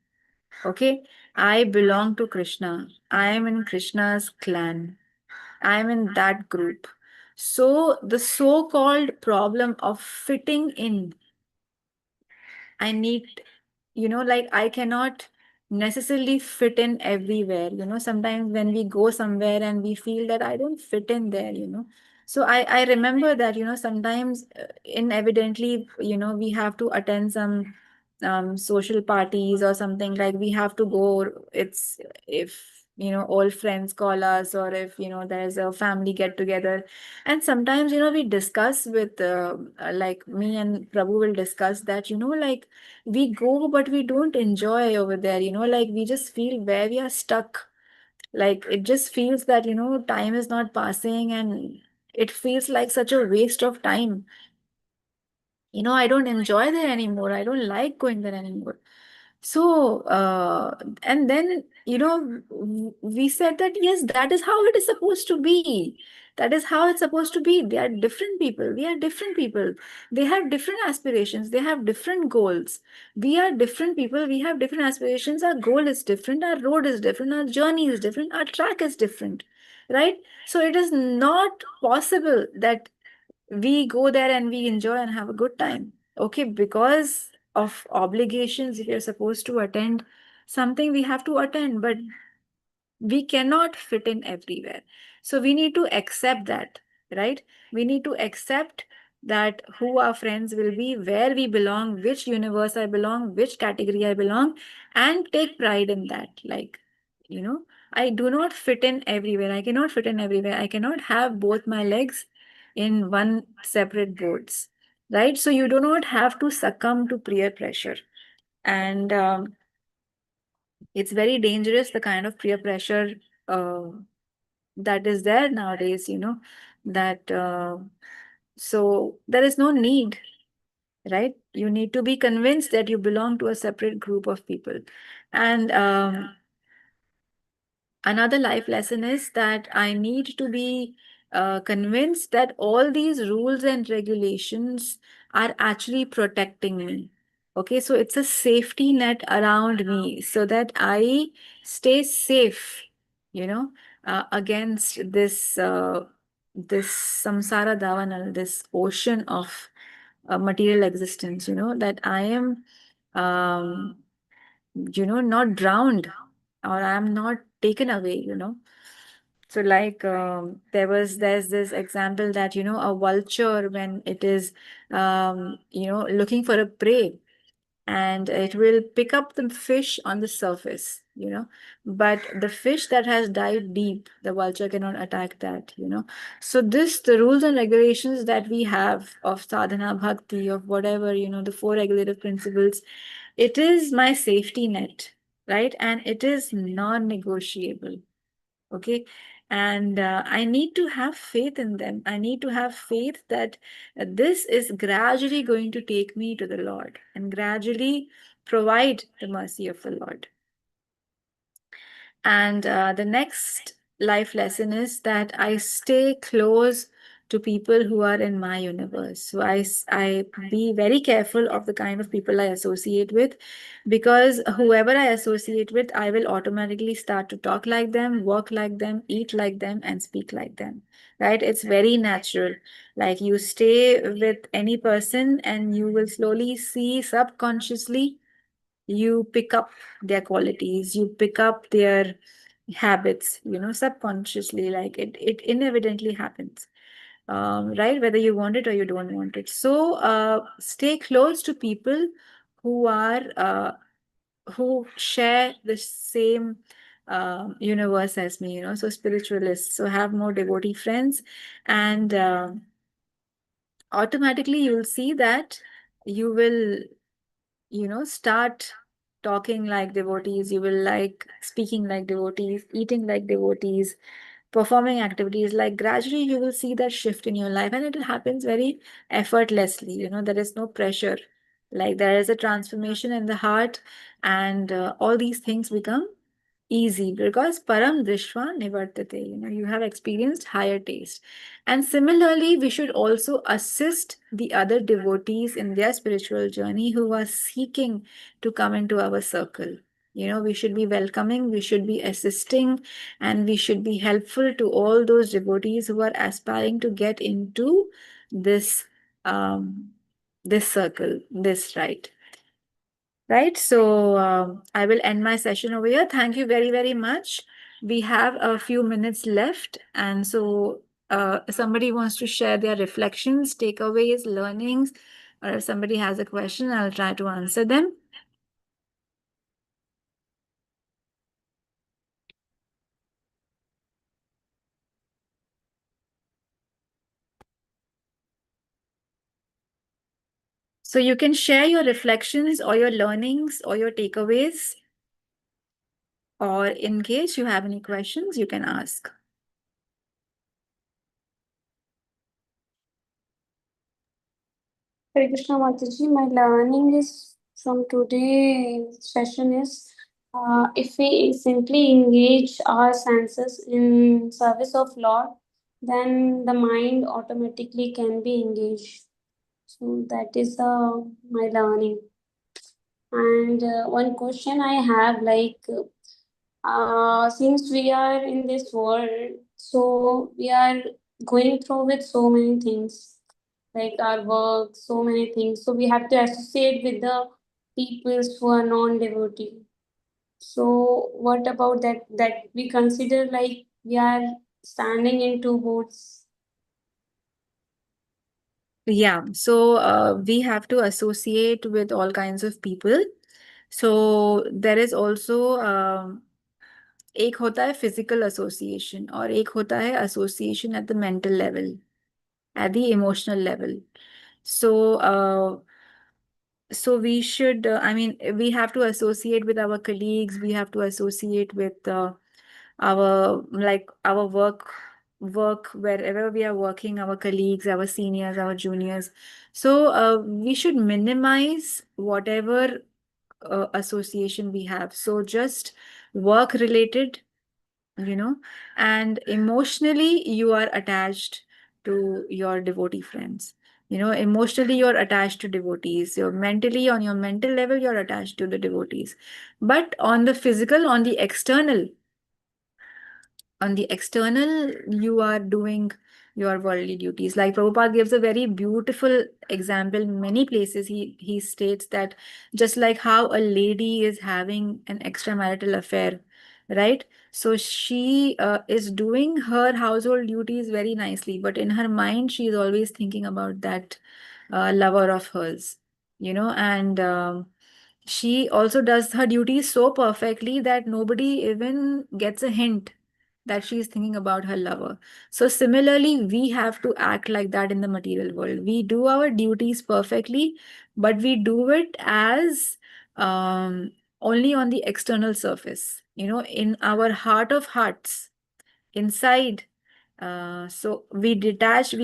Speaker 1: Okay? I belong to Krishna. I am in Krishna's clan. I am in that group. So the so-called problem of fitting in, I need, like I cannot necessarily fit in everywhere. Sometimes when we go somewhere and we feel that I don't fit in there. So I remember that, sometimes inevitably, we have to attend some social parties or something, like we have to go. It's if old friends call us, or if there's a family get together, and sometimes we discuss with like me and Prabhu will discuss that, like we go but we don't enjoy over there, like we just feel where we are stuck. Like it just feels that time is not passing, and it feels like such a waste of time. I don't enjoy there anymore. I don't like going there anymore. So, and then, we said that, yes, that is how it is supposed to be. That is how it's supposed to be. They are different people. We are different people. They have different aspirations. They have different goals. We are different people. We have different aspirations. Our goal is different. Our road is different. Our journey is different. Our track is different. Right? So, it is not possible that we go there and we enjoy and have a good time. Okay, because of obligations, if you're supposed to attend something, we have to attend, but we cannot fit in everywhere. So we need to accept that, right? We need to accept that who our friends will be, where we belong, which universe I belong, which category I belong, and take pride in that. Like, I do not fit in everywhere. I cannot fit in everywhere. I cannot have both my legs in one separate boats, right? So you do not have to succumb to peer pressure. And it's very dangerous, the kind of peer pressure uh, that is there nowadays, that so there is no need, right? You need to be convinced that you belong to a separate group of people. And another life lesson is that I need to be convinced that all these rules and regulations are actually protecting me. Okay, so it's a safety net around me so that I stay safe, you know, against this samsara davanal, this ocean of material existence, that I am, um, not drowned, or I am not taken away. So like there's this example that a vulture, when it is looking for a prey, and it will pick up the fish on the surface. But the fish that has dived deep, the vulture cannot attack that. So the rules and regulations that we have of sadhana bhakti, of whatever, the four regulative principles, it is my safety net, right? And it is non-negotiable. Okay. And I need to have faith in them. I need to have faith that this is gradually going to take me to the Lord and gradually provide the mercy of the Lord. And the next life lesson is that I stay close to people who are in my universe. So I be very careful of the kind of people I associate with, because whoever I associate with, I will automatically start to talk like them, work like them, eat like them, and speak like them. Right? It's very natural. Like you stay with any person and you will slowly see subconsciously, you pick up their qualities, you pick up their habits, subconsciously, like it inevitably happens, right? Whether you want it or you don't want it. So stay close to people who are who share the same universe as me, so spiritualists. So have more devotee friends, and automatically you'll see that you will start talking like devotees, you will like speaking like devotees, eating like devotees, performing activities, like gradually you will see that shift in your life, and it happens very effortlessly. There is no pressure. Like there is a transformation in the heart, and all these things become easy because param drishva nivartate. You have experienced higher taste. And similarly, we should also assist the other devotees in their spiritual journey who are seeking to come into our circle. We should be welcoming, we should be assisting, and we should be helpful to all those devotees who are aspiring to get into this this circle, this right. Right. So I will end my session over here. Thank you very, very much. We have a few minutes left. And so somebody wants to share their reflections, takeaways, learnings, or if somebody has a question, I'll try to answer them. So you can share your reflections or your learnings or your takeaways. Or in case you have any questions, you can ask.
Speaker 4: Hare Krishna Mataji, my learning is from today's session is if we simply engage our senses in service of Lord, then the mind automatically can be engaged. So that is my learning. And one question I have, like, since we are in this world, so we are going through with so many things, like our work, so many things. So we have to associate with the peoples who are non-devotee. So what about that? That we consider like we are standing in two boats.
Speaker 1: Yeah, so we have to associate with all kinds of people. So there is also एक होता है physical association और एक होता है association at the mental level, at the emotional level. So we should, we have to associate with our colleagues, we have to associate with our work wherever we are working, our colleagues, our seniors, our juniors. So we should minimize whatever association we have. So just work related, and emotionally you are attached to your devotee friends. Emotionally you're attached to devotees. You're mentally, on your mental level, you're attached to the devotees. But on the physical, on the external, you are doing your worldly duties. Like Prabhupada gives a very beautiful example in many places. He states that just like how a lady is having an extramarital affair, right? So she is doing her household duties very nicely, but in her mind, she is always thinking about that lover of hers, and she also does her duties so perfectly that nobody even gets a hint that she is thinking about her lover. So similarly, we have to act like that in the material world. We do our duties perfectly, but we do it as only on the external surface, in our heart of hearts, inside. So we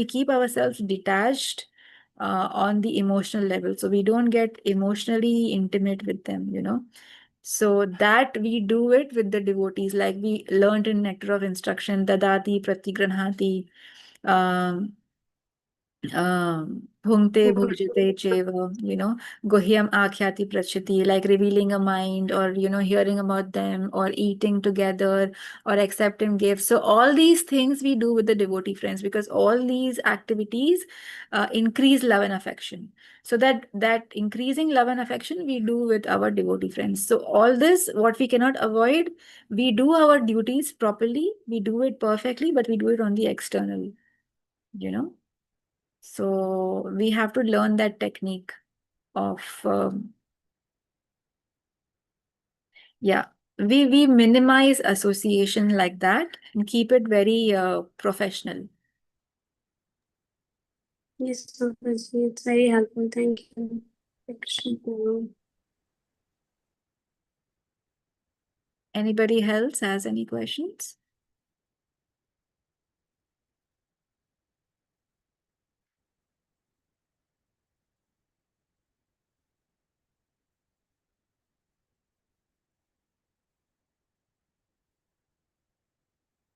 Speaker 1: keep ourselves detached on the emotional level. So we don't get emotionally intimate with them, So that we do it with the devotees, like we learned in Nectar of Instruction, Dadati Pratigranhati, Bhungte Bhujite Cheva, Gohyam Akhyati Prachati, like revealing a mind, or, hearing about them, or eating together, or accepting gifts. So all these things we do with the devotee friends, because all these activities increase love and affection. So that increasing love and affection we do with our devotee friends. So all this, what we cannot avoid, we do our duties properly, we do it perfectly, but we do it on the external, So we have to learn that technique of, we minimize association like that and keep it very professional.
Speaker 4: Yes, Mataji, it's very helpful. Thank you. Hare Krishna.
Speaker 1: Anybody else has any questions?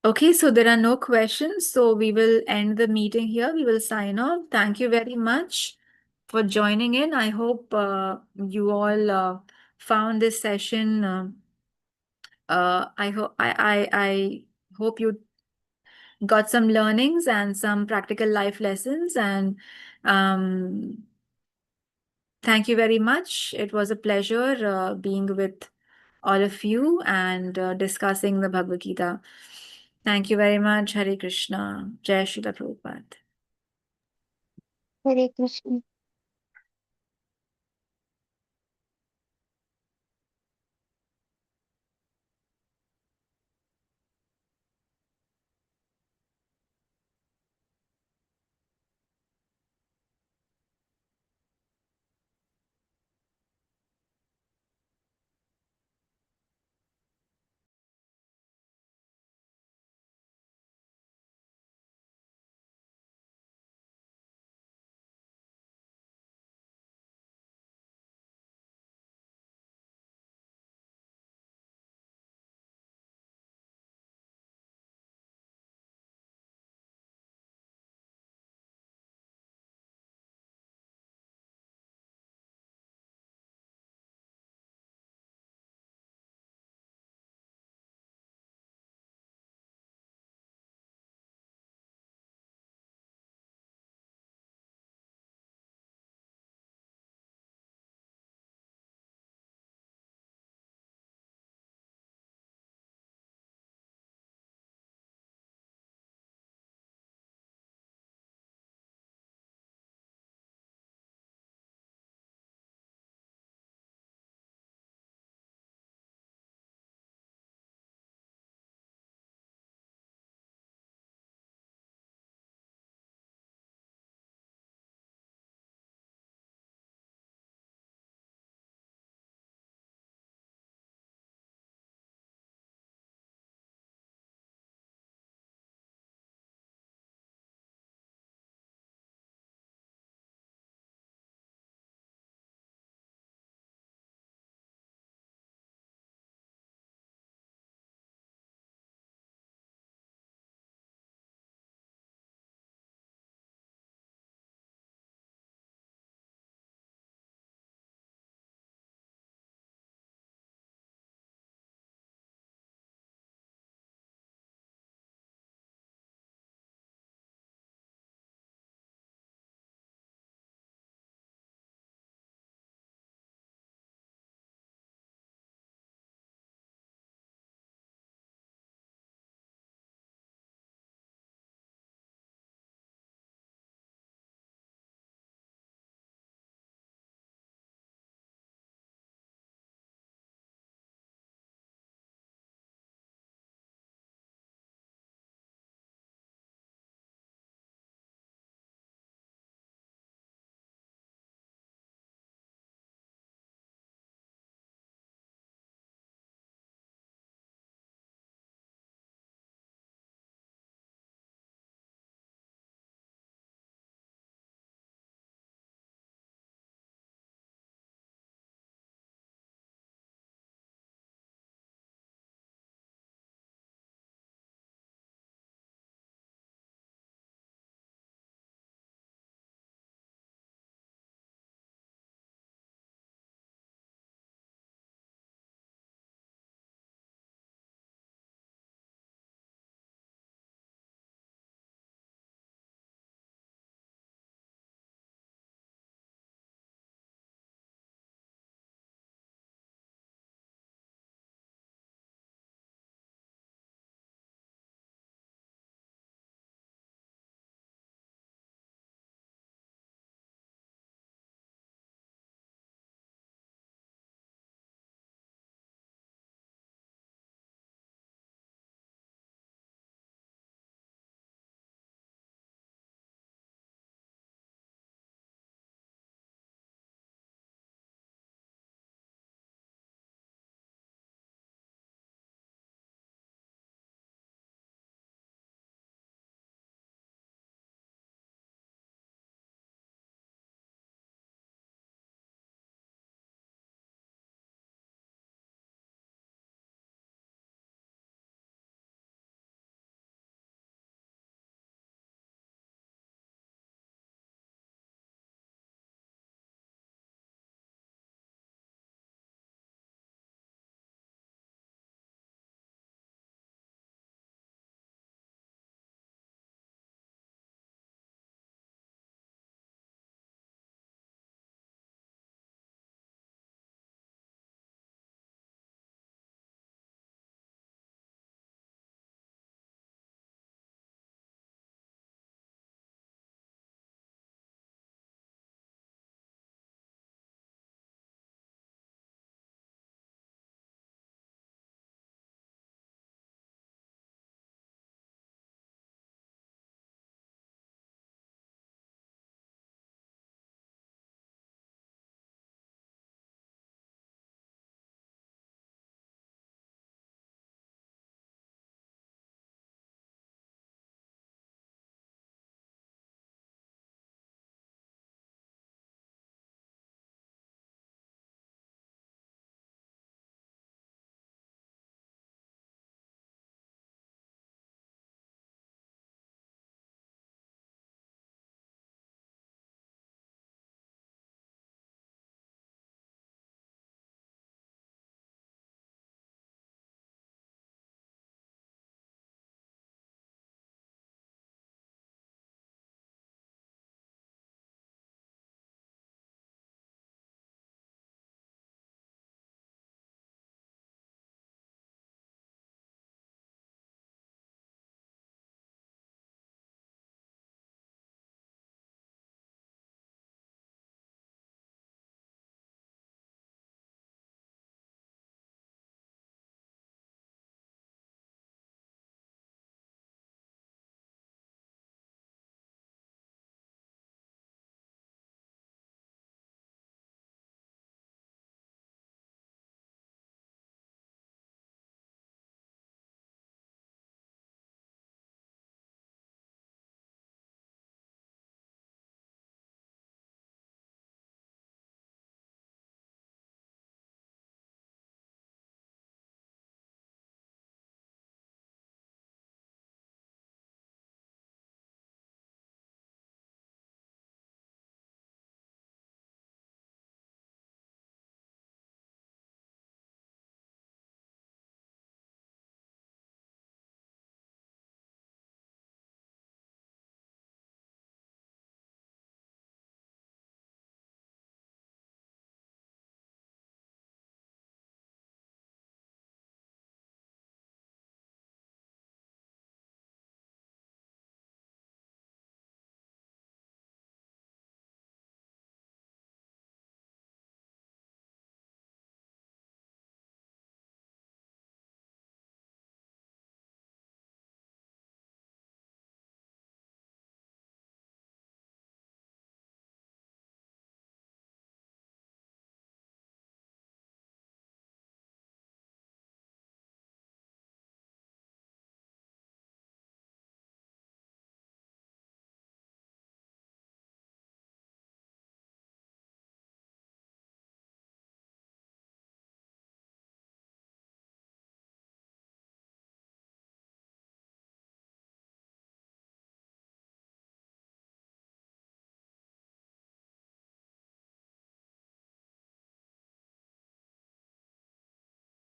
Speaker 1: Okay, so there are no questions, so we will end the meeting here. We will sign off. Thank you very much for joining in. I hope you all found this session. I hope you got some learnings and some practical life lessons. And thank you very much. It was a pleasure being with all of you and discussing the Bhagavad Gita. Thank you very much. Hare Krishna. Jai Srila Prabhupada.
Speaker 2: Hare Krishna.